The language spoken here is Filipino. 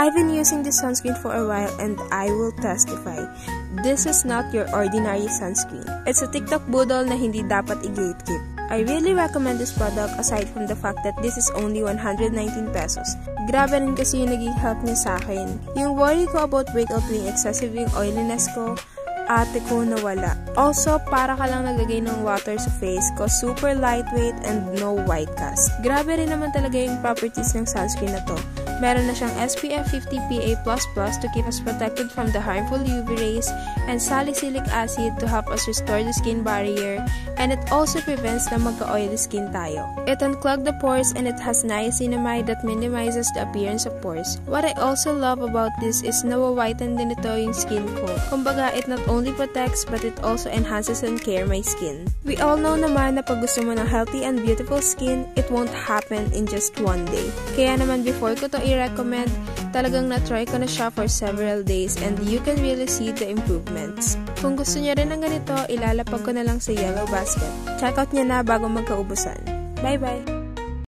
I've been using this sunscreen for a while and I will testify. This is not your ordinary sunscreen. It's a TikTok budol na hindi dapat i-gatekeep. I really recommend this product aside from the fact that this is only 119 pesos. Grabe rin kasi yung naging help niya sa akin. Yung worry ko about breakout tuwing excessive yung oiliness ko, ate ko nawala. Also, para ka lang naglagay ng water sa face ko, super lightweight and no white cast. Grabe rin naman talaga yung properties ng sunscreen na to. Meron na siyang SPF 50 PA++ to keep us protected from the harmful UV rays and salicylic acid to help us restore the skin barrier, and it also prevents na magka-oily skin tayo. It unclogs the pores and it has niacinamide that minimizes the appearance of pores. What I also love about this is nawa-whiten din ito yung skin ko. Kumbaga, it not only protects but it also enhances and care my skin. We all know naman na pag gusto mo ng healthy and beautiful skin, it won't happen in just one day. Kaya naman before ko to i-recommend, talagang na-try ko na siya for several days and you can really see the improvements. Kung gusto niyo rin ng ganito, ilalapag ko na lang sa yellow basket. Check out niya na bago magkaubusan. Bye-bye!